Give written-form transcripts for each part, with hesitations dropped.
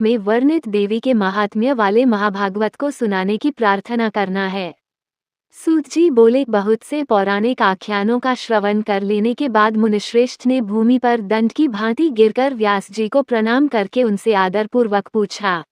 में वर्णित देवी के महात्म्य वाले महाभागवत को सुनाने की प्रार्थना करना है। सूत जी बोले, बहुत से पौराणिक आख्यानों का श्रवण कर लेने के बाद मुनिश्रेष्ठ ने भूमि पर दंड की भांति गिरकर व्यास जी को प्रणाम करके उनसे आदरपूर्वक पूछा।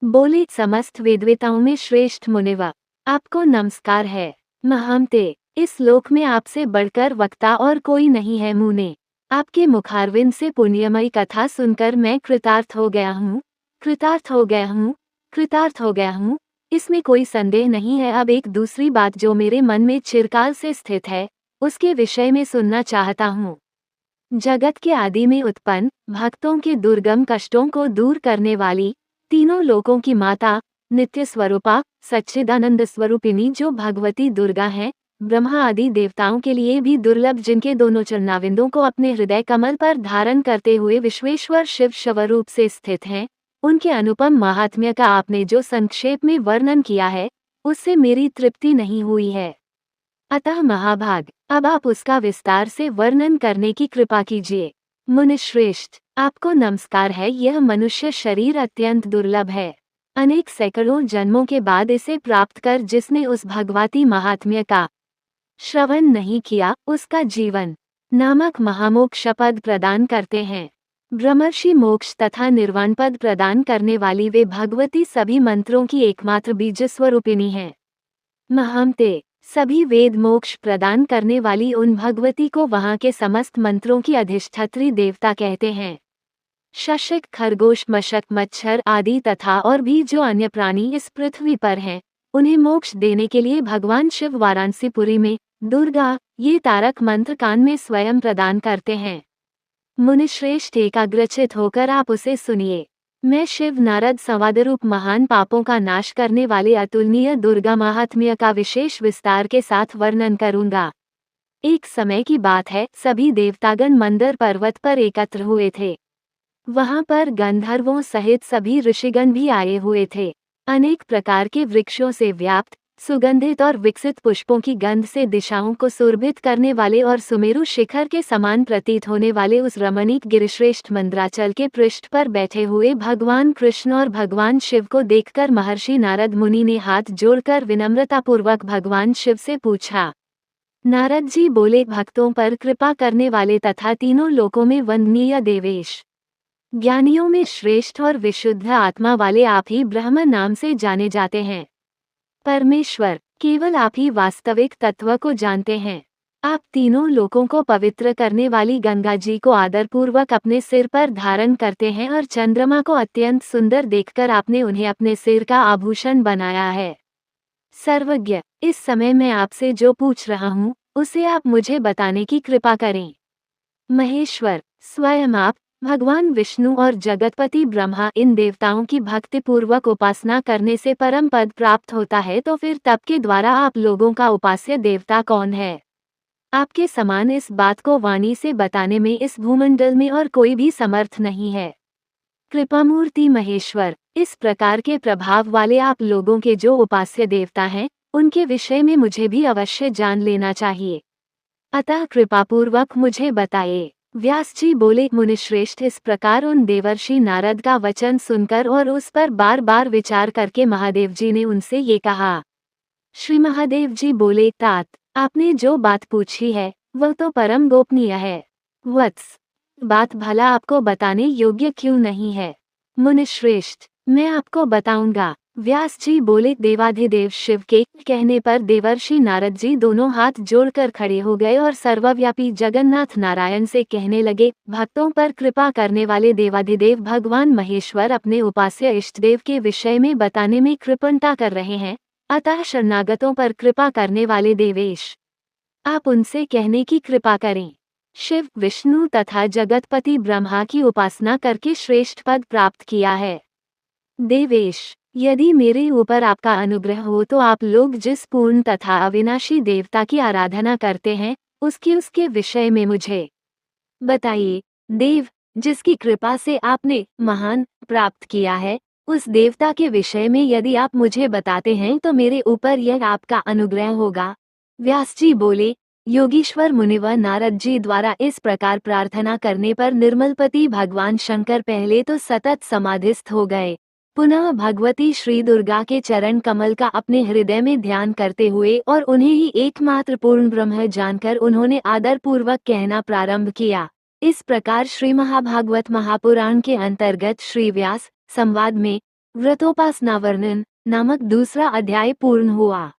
बोले, समस्त वेदवेताओं में श्रेष्ठ मुनिवर, आपको नमस्कार है। महमते, इस लोक में आपसे बढ़कर वक्ता और कोई नहीं है। मुने, आपके मुखारविंद से पुण्यमयी कथा सुनकर मैं कृतार्थ हो गया हूँ, कृतार्थ हो गया हूँ, कृतार्थ हो गया हूँ। इसमें कोई संदेह नहीं है। अब एक दूसरी बात जो मेरे मन में चिरकाल से स्थित है, उसके विषय में सुनना चाहता हूँ। जगत के आदि में उत्पन्न, भक्तों के दुर्गम कष्टों को दूर करने वाली, तीनों लोकों की माता, नित्य स्वरूपा, सच्चिदानंद स्वरूपिणी जो भगवती दुर्गा हैं, ब्रह्मा आदि देवताओं के लिए भी दुर्लभ, जिनके दोनों चरणाविंदों को अपने हृदय कमल पर धारण करते हुए विश्वेश्वर शिव शवरूप से स्थित हैं, उनके अनुपम महात्म्य का आपने जो संक्षेप में वर्णन किया है, उससे मेरी तृप्ति नहीं हुई है। अतः महाभाग, अब आप उसका विस्तार से वर्णन करने की कृपा कीजिए। मुनिश्रेष्ठ, आपको नमस्कार है। यह मनुष्य शरीर अत्यंत दुर्लभ है। अनेक सैकड़ों जन्मों के बाद इसे प्राप्त कर जिसने उस भगवती महात्म्य का श्रवण नहीं किया, उसका जीवन नामक महामोक्ष पद प्रदान करते हैं। ब्रह्मर्षि मोक्ष तथा निर्वाण पद प्रदान करने वाली वे भगवती सभी मंत्रों की एकमात्र बीज स्वरूपिणी है। महमते, सभी वेद मोक्ष प्रदान करने वाली उन भगवती को वहाँ के समस्त मंत्रों की अधिष्ठात्री देवता कहते हैं। शशक, खरगोश, मशक, मच्छर आदि तथा और भी जो अन्य प्राणी इस पृथ्वी पर हैं, उन्हें मोक्ष देने के लिए भगवान शिव वाराणसीपुरी में दुर्गा ये तारक मंत्र कान में स्वयं प्रदान करते हैं। मुनिश्रेष्ठ, एकाग्रचित होकर आप उसे सुनिए। मैं शिव नारद संवादरूप महान पापों का नाश करने वाले अतुलनीय दुर्गा महात्म्य का विशेष विस्तार के साथ वर्णन करूंगा। एक समय की बात है, सभी देवतागण मंदर पर्वत पर एकत्र हुए थे। वहां पर गंधर्वों सहित सभी ऋषिगण भी आए हुए थे। अनेक प्रकार के वृक्षों से व्याप्त, सुगंधित और विकसित पुष्पों की गंध से दिशाओं को सुरभित करने वाले और सुमेरु शिखर के समान प्रतीत होने वाले उस रमणीक गिरिश्रेष्ठ मंद्राचल के पृष्ठ पर बैठे हुए भगवान कृष्ण और भगवान शिव को देखकर महर्षि नारद मुनि ने हाथ जोड़कर विनम्रतापूर्वक भगवान शिव से पूछा। नारद जी बोले, भक्तों पर कृपा करने वाले तथा तीनों लोकों में वंदनीय देवेश, ज्ञानियों में श्रेष्ठ और विशुद्ध आत्मा वाले आप ही ब्रह्म नाम से जाने जाते हैं। परमेश्वर, केवल आप ही वास्तविक तत्व को जानते हैं। आप तीनों लोकों को पवित्र करने वाली गंगा जी को आदरपूर्वक अपने सिर पर धारण करते हैं और चंद्रमा को अत्यंत सुंदर देखकर आपने उन्हें अपने सिर का आभूषण बनाया है। सर्वज्ञ, इस समय मैं आपसे जो पूछ रहा हूँ, उसे आप मुझे बताने की कृपा करें। महेश्वर, स्वयं आप, भगवान विष्णु और जगतपति ब्रह्मा इन देवताओं की भक्तिपूर्वक उपासना करने से परम पद प्राप्त होता है, तो फिर तप के द्वारा आप लोगों का उपास्य देवता कौन है? आपके समान इस बात को वाणी से बताने में इस भूमंडल में और कोई भी समर्थ नहीं है। कृपामूर्ति महेश्वर, इस प्रकार के प्रभाव वाले आप लोगों के जो उपास्य देवता हैं, उनके विषय में मुझे भी अवश्य जान लेना चाहिए। अतः कृपापूर्वक मुझे बताइए। व्यास जी बोले, मुनिश्रेष्ठ, इस प्रकार उन देवर्षि नारद का वचन सुनकर और उस पर बार बार विचार करके महादेव जी ने उनसे ये कहा। श्री महादेव जी बोले, तात, आपने जो बात पूछी है वह तो परम गोपनीय है। वत्स, बात भला आपको बताने योग्य क्यों नहीं है? मुनिश्रेष्ठ, मैं आपको बताऊंगा। व्यास जी बोले, देवाधिदेव शिव के कहने पर देवर्षि नारद जी दोनों हाथ जोड़कर खड़े हो गए और सर्वव्यापी जगन्नाथ नारायण से कहने लगे, भक्तों पर कृपा करने वाले देवाधिदेव भगवान महेश्वर अपने उपास्य इष्टदेव के विषय में बताने में कृपणता कर रहे हैं, अतः शरणागतों पर कृपा करने वाले देवेश, आप उनसे कहने की कृपा करें। शिव, विष्णु तथा जगतपति ब्रह्मा की उपासना करके श्रेष्ठ पद प्राप्त किया है। देवेश, यदि मेरे ऊपर आपका अनुग्रह हो तो आप लोग जिस पूर्ण तथा अविनाशी देवता की आराधना करते हैं, उसके विषय में मुझे बताइए। देव, जिसकी कृपा से आपने महान प्राप्त किया है, उस देवता के विषय में यदि आप मुझे बताते हैं तो मेरे ऊपर यह आपका अनुग्रह होगा। व्यास जी बोले, योगीश्वर मुनि व नारद जी द्वारा इस प्रकार प्रार्थना करने पर निर्मलपति भगवान शंकर पहले तो सतत समाधिस्थ हो गए, पुनः भगवती श्री दुर्गा के चरण कमल का अपने हृदय में ध्यान करते हुए और उन्हें ही एकमात्र पूर्ण ब्रह्म जानकर उन्होंने आदर पूर्वक कहना प्रारंभ किया। इस प्रकार श्री महाभागवत महापुराण के अंतर्गत श्री व्यास संवाद में व्रतोपासना वर्णन नामक दूसरा अध्याय पूर्ण हुआ।